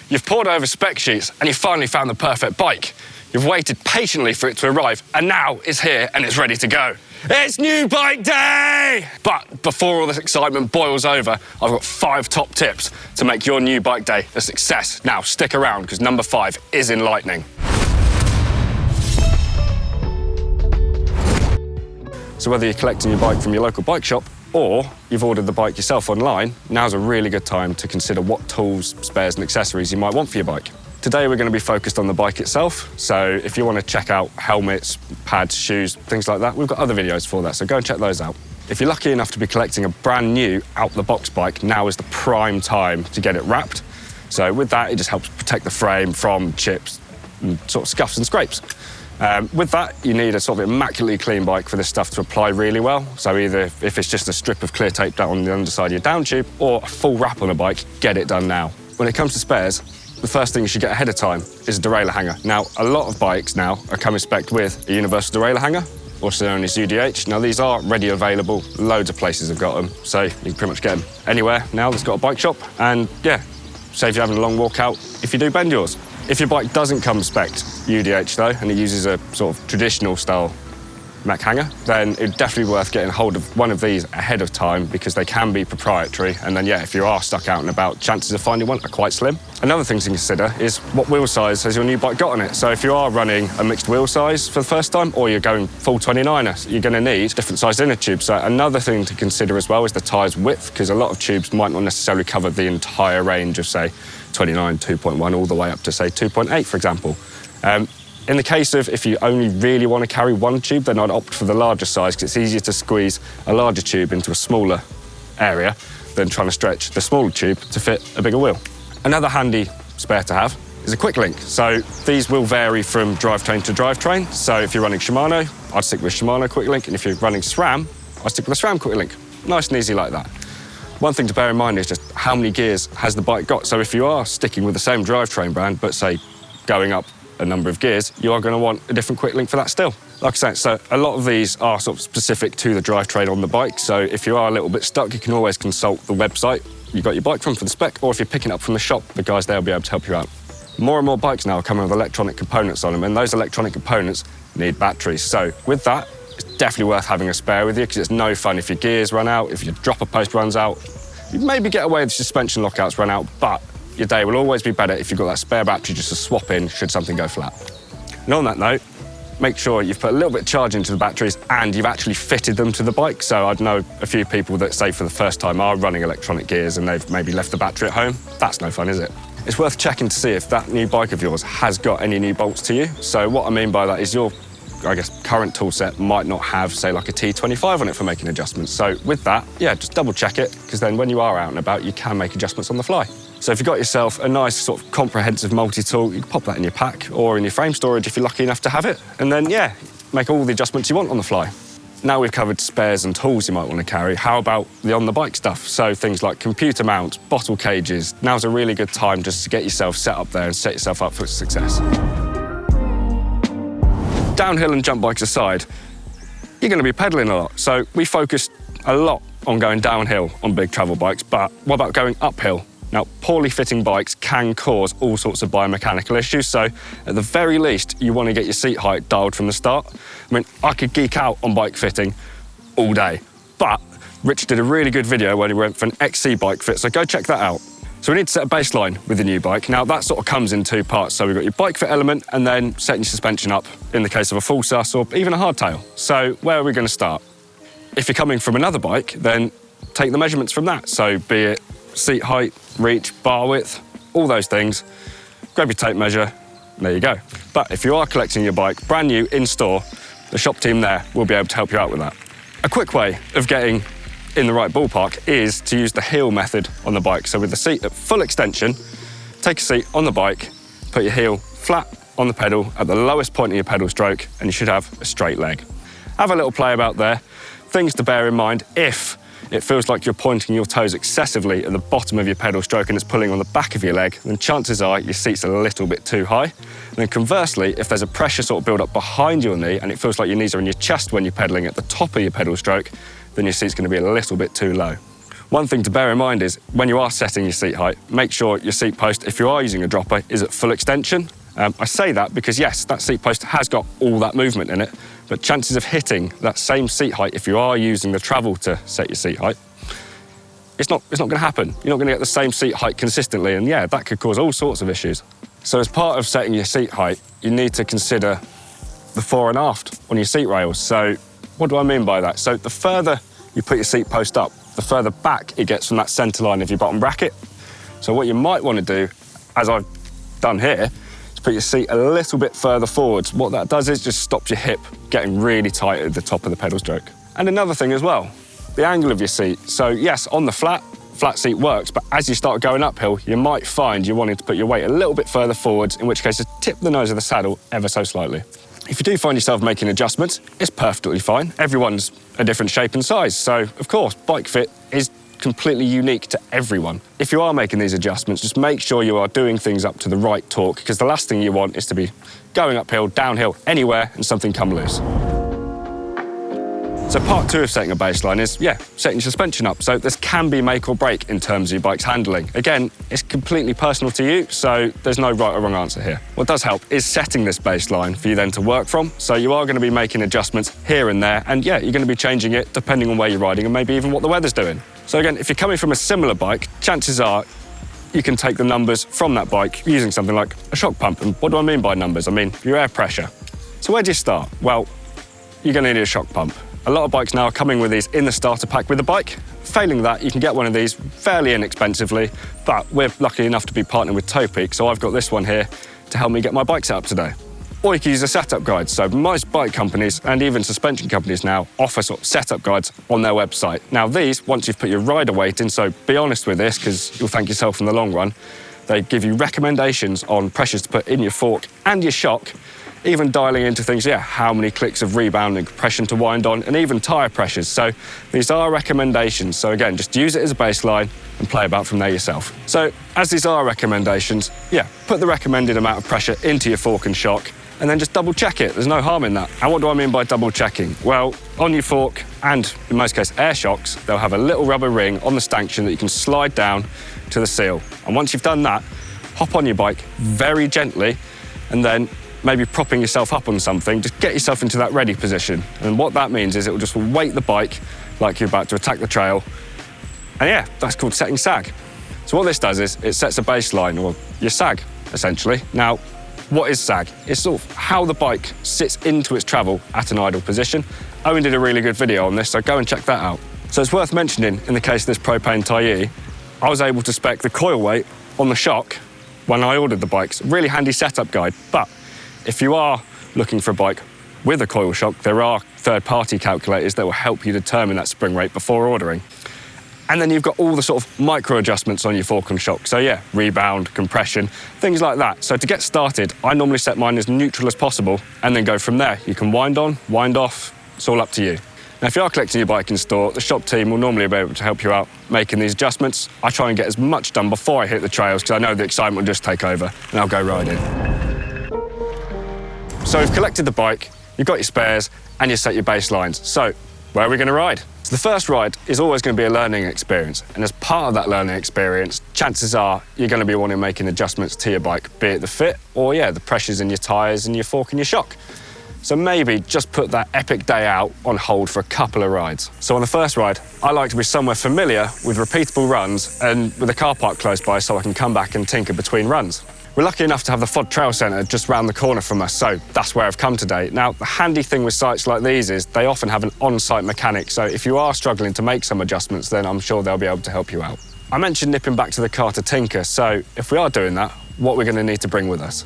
You've pored over spec sheets and you've finally found the perfect bike. You've waited patiently for it to arrive, and now it's here and it's ready to go. It's new bike day! But before all this excitement boils over, I've got 5 top tips to make your new bike day a success. Now, stick around, because number 5 is enlightening. So whether you're collecting your bike from your local bike shop or you've ordered the bike yourself online, now's a really good time to consider what tools, spares and accessories you might want for your bike. Today we're going to be focused on the bike itself, so if you want to check out helmets, pads, shoes, things like that, we've got other videos for that, so go and check those out. If you're lucky enough to be collecting a brand new out-the-box bike, now is the prime time to get it wrapped. So with that, it just helps protect the frame from chips and sort of scuffs and scrapes. With that, you need a sort of immaculately clean bike for this stuff to apply really well. So either if it's just a strip of clear tape down on the underside of your down tube or a full wrap on a bike, get it done now. When it comes to spares, the first thing you should get ahead of time is a derailleur hanger. Now, a lot of bikes now are coming spec'd with a universal derailleur hanger, also known as UDH. Now, these are ready available. Loads of places have got them, so you can pretty much get them anywhere now that's got a bike shop. And yeah, save you having a long walk out if you do bend yours. If your bike doesn't come spec'd UDH though, and it uses a sort of traditional style mech hanger, then it's definitely worth getting hold of one of these ahead of time because they can be proprietary. And then, yeah, if you are stuck out and about, chances of finding one are quite slim. Another thing to consider is what wheel size has your new bike got on it. So if you are running a mixed wheel size for the first time, or you're going full 29er, you're going to need different sized inner tubes. So another thing to consider as well is the tyre's width, because a lot of tubes might not necessarily cover the entire range of, say, 29, 2.1, all the way up to, say, 2.8, for example. In the case of if you only really want to carry one tube, then I'd opt for the larger size, because it's easier to squeeze a larger tube into a smaller area than trying to stretch the smaller tube to fit a bigger wheel. Another handy spare to have is a quick link. So these will vary from drivetrain to drivetrain. So if you're running Shimano, I'd stick with Shimano quick link, and if you're running SRAM, I'd stick with a SRAM quick link. Nice and easy like that. One thing to bear in mind is just how many gears has the bike got. So if you are sticking with the same drivetrain brand, but say going up a number of gears, you are going to want a different quick link for that still. Like I said, so a lot of these are sort of specific to the drivetrain on the bike. So if you are a little bit stuck, you can always consult the website you got your bike from for the spec, or if you're picking it up from the shop, the guys there will be able to help you out. More and more bikes now are coming with electronic components on them, and those electronic components need batteries. So with that, it's definitely worth having a spare with you, because it's no fun if your gears run out, if your dropper post runs out. You maybe get away with suspension lockouts run out, but your day will always be better if you've got that spare battery just to swap in should something go flat. And on that note, make sure you've put a little bit of charge into the batteries and you've actually fitted them to the bike. So I'd know a few people that say for the first time are running electronic gears and they've maybe left the battery at home. That's no fun, is it? It's worth checking to see if that new bike of yours has got any new bolts to you. So what I mean by that is your, I guess, current tool set might not have, say, like a T25 on it for making adjustments. So with that, yeah, just double check it, because then when you are out and about, you can make adjustments on the fly. So if you've got yourself a nice sort of comprehensive multi-tool, you can pop that in your pack or in your frame storage if you're lucky enough to have it. And then, yeah, make all the adjustments you want on the fly. Now we've covered spares and tools you might want to carry, how about the on-the-bike stuff? So things like computer mounts, bottle cages. Now's a really good time just to get yourself set up there and set yourself up for success. Downhill and jump bikes aside, you're going to be pedaling a lot. So we focus a lot on going downhill on big travel bikes, but what about going uphill? Now, poorly fitting bikes can cause all sorts of biomechanical issues, so at the very least, you want to get your seat height dialed from the start. I mean, I could geek out on bike fitting all day, but Rich did a really good video where he went for an XC bike fit, so go check that out. So we need to set a baseline with the new bike. Now, that sort of comes in 2 parts. So we've got your bike fit element and then setting your suspension up in the case of a full sus or even a hardtail. So where are we going to start? If you're coming from another bike, then take the measurements from that. So be it seat height, reach, bar width, all those things. Grab your tape measure, and there you go. But if you are collecting your bike brand new in store, the shop team there will be able to help you out with that. A quick way of getting in the right ballpark is to use the heel method on the bike. So with the seat at full extension, take a seat on the bike, put your heel flat on the pedal at the lowest point of your pedal stroke, and you should have a straight leg. Have a little play about there. Things to bear in mind: if it feels like you're pointing your toes excessively at the bottom of your pedal stroke and it's pulling on the back of your leg, then chances are your seat's a little bit too high. And then conversely, if there's a pressure sort of build up behind your knee and it feels like your knees are in your chest when you're pedaling at the top of your pedal stroke, then your seat's going to be a little bit too low. One thing to bear in mind is when you are setting your seat height, make sure your seat post, if you are using a dropper, is at full extension. I say that because yes, that seat post has got all that movement in it, but chances of hitting that same seat height if you are using the travel to set your seat height, it's not going to happen. You're not going to get the same seat height consistently, and yeah, that could cause all sorts of issues. So as part of setting your seat height, you need to consider the fore and aft on your seat rails. So what do I mean by that? So the further you put your seat post up, the further back it gets from that centre line of your bottom bracket. So what you might want to do, as I've done here, is put your seat a little bit further forwards. What that does is just stops your hip getting really tight at the top of the pedal stroke. And another thing as well, the angle of your seat. So yes, on the flat seat works, but as you start going uphill, you might find you're wanting to put your weight a little bit further forwards, in which case just tip the nose of the saddle ever so slightly. If you do find yourself making adjustments, it's perfectly fine. Everyone's a different shape and size, so of course, bike fit is completely unique to everyone. If you are making these adjustments, just make sure you are doing things up to the right torque, because the last thing you want is to be going uphill, downhill, anywhere, and something come loose. So part 2 of setting a baseline is, setting your suspension up. So this can be make or break in terms of your bike's handling. Again, it's completely personal to you, so there's no right or wrong answer here. What does help is setting this baseline for you then to work from. So you are going to be making adjustments here and there, and you're going to be changing it depending on where you're riding and maybe even what the weather's doing. So again, if you're coming from a similar bike, chances are you can take the numbers from that bike using something like a shock pump. And what do I mean by numbers? I mean your air pressure. So where do you start? Well, you're going to need a shock pump. A lot of bikes now are coming with these in the starter pack with the bike. Failing that, you can get one of these fairly inexpensively, but we're lucky enough to be partnered with Topeak, so I've got this one here to help me get my bike set up today. Or you can use a setup guide. So most bike companies and even suspension companies now offer sort of setup guides on their website. Now these, once you've put your rider weight in, so be honest with this because you'll thank yourself in the long run, they give you recommendations on pressures to put in your fork and your shock, even dialing into things, how many clicks of rebound and compression to wind on, and even tyre pressures. So these are recommendations. So again, just use it as a baseline and play about from there yourself. So as these are recommendations, put the recommended amount of pressure into your fork and shock, and then just double check it. There's no harm in that. And what do I mean by double checking? Well, on your fork, and in most cases air shocks, they'll have a little rubber ring on the stanchion that you can slide down to the seal. And once you've done that, hop on your bike very gently, and then maybe propping yourself up on something, just get yourself into that ready position. And what that means is it will just weight the bike like you're about to attack the trail. And that's called setting sag. So what this does is it sets a baseline, or your sag, essentially. Now, what is sag? It's sort of how the bike sits into its travel at an idle position. Owen did a really good video on this, so go and check that out. So it's worth mentioning, in the case of this propane Tyee, I was able to spec the coil weight on the shock when I ordered the bikes. Really handy setup guide, but if you are looking for a bike with a coil shock, there are third-party calculators that will help you determine that spring rate before ordering. And then you've got all the sort of micro adjustments on your fork and shock. So rebound, compression, things like that. So to get started, I normally set mine as neutral as possible and then go from there. You can wind on, wind off, it's all up to you. Now, if you are collecting your bike in store, the shop team will normally be able to help you out making these adjustments. I try and get as much done before I hit the trails because I know the excitement will just take over and I'll go riding. So we've collected the bike, you've got your spares, and you've set your baselines. So where are we going to ride? So the first ride is always going to be a learning experience. And as part of that learning experience, chances are you're going to be wanting making adjustments to your bike, be it the fit or, the pressures in your tyres and your fork and your shock. So maybe just put that epic day out on hold for a couple of rides. So on the first ride, I like to be somewhere familiar with repeatable runs and with a car park close by so I can come back and tinker between runs. We're lucky enough to have the FOD Trail Centre just round the corner from us, so that's where I've come today. Now, the handy thing with sites like these is they often have an on-site mechanic, so if you are struggling to make some adjustments, then I'm sure they'll be able to help you out. I mentioned nipping back to the car to tinker, so if we are doing that, what we're going to need to bring with us?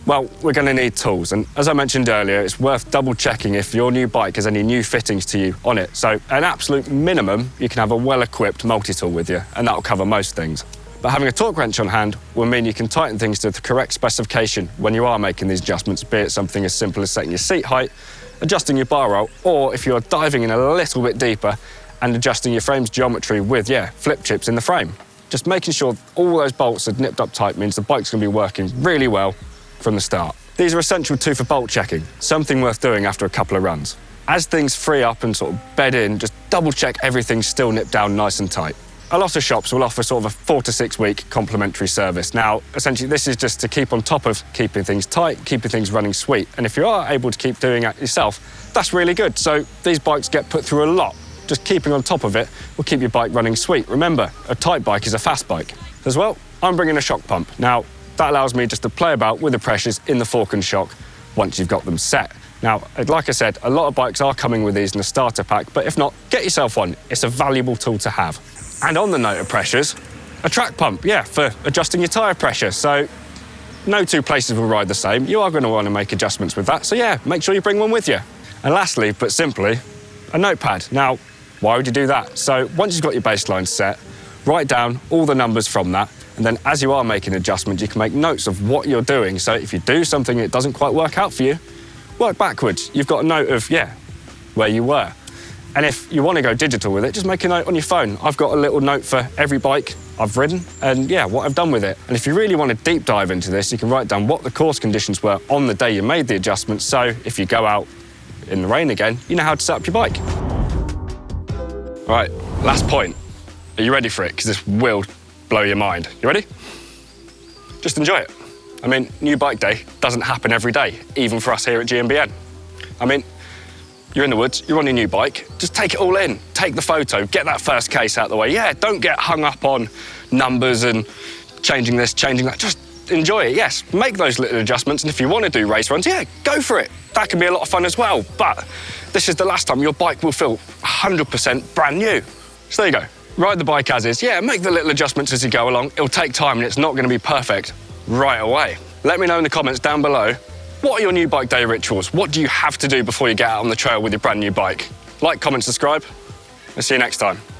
Well, we're going to need tools, and as I mentioned earlier, it's worth double-checking if your new bike has any new fittings to you on it. So, an absolute minimum, you can have a well-equipped multi-tool with you, and that'll cover most things. But having a torque wrench on hand will mean you can tighten things to the correct specification when you are making these adjustments, be it something as simple as setting your seat height, adjusting your bar roll, or if you're diving in a little bit deeper and adjusting your frame's geometry with, flip chips in the frame. Just making sure all those bolts are nipped up tight means the bike's going to be working really well from the start. These are essential too for bolt checking, something worth doing after a couple of runs. As things free up and sort of bed in, just double check everything's still nipped down nice and tight. a lot of shops will offer sort of a 4 to 6 week complimentary service. Now, essentially, this is just to keep on top of keeping things tight, keeping things running sweet. And if you are able to keep doing that yourself, that's really good. So these bikes get put through a lot. Just keeping on top of it will keep your bike running sweet. Remember, a tight bike is a fast bike. As well, I'm bringing a shock pump. Now, that allows me just to play about with the pressures in the fork and shock once you've got them set. Now, like I said, a lot of bikes are coming with these in a starter pack, but if not, get yourself one. It's a valuable tool to have. And on the note of pressures, a track pump, yeah, for adjusting your tyre pressure. So no two places will ride the same. You are going to want to make adjustments with that. So yeah, make sure you bring one with you. And lastly, but simply, a notepad. Now, why would you do that? So once you've got your baseline set, write down all the numbers from that. And then as you are making adjustments, you can make notes of what you're doing. So if you do something that doesn't quite work out for you, work backwards. You've got a note of, yeah, where you were. And if you want to go digital with it, just make a note on your phone. I've got a little note for every bike I've ridden and, yeah, what I've done with it. And if you really want to deep dive into this, you can write down what the course conditions were on the day you made the adjustments. So if you go out in the rain again, you know how to set up your bike. Right, last point. Are you ready for it? Because this will blow your mind. You ready? Just enjoy it. I mean, new bike day doesn't happen every day, even for us here at GMBN. I mean, you're in the woods, you're on your new bike, just take it all in. Take the photo, get that first case out of the way. Yeah, don't get hung up on numbers and changing this, changing that. Just enjoy it, yes. Make those little adjustments, and if you want to do race runs, yeah, go for it. That can be a lot of fun as well, but this is the last time your bike will feel 100% brand new. So there you go. Ride the bike as is. Yeah, make the little adjustments as you go along. It'll take time and it's not going to be perfect right away. Let me know in the comments down below, what are your new bike day rituals? What do you have to do before you get out on the trail with your brand new bike? Like, comment, subscribe, and see you next time.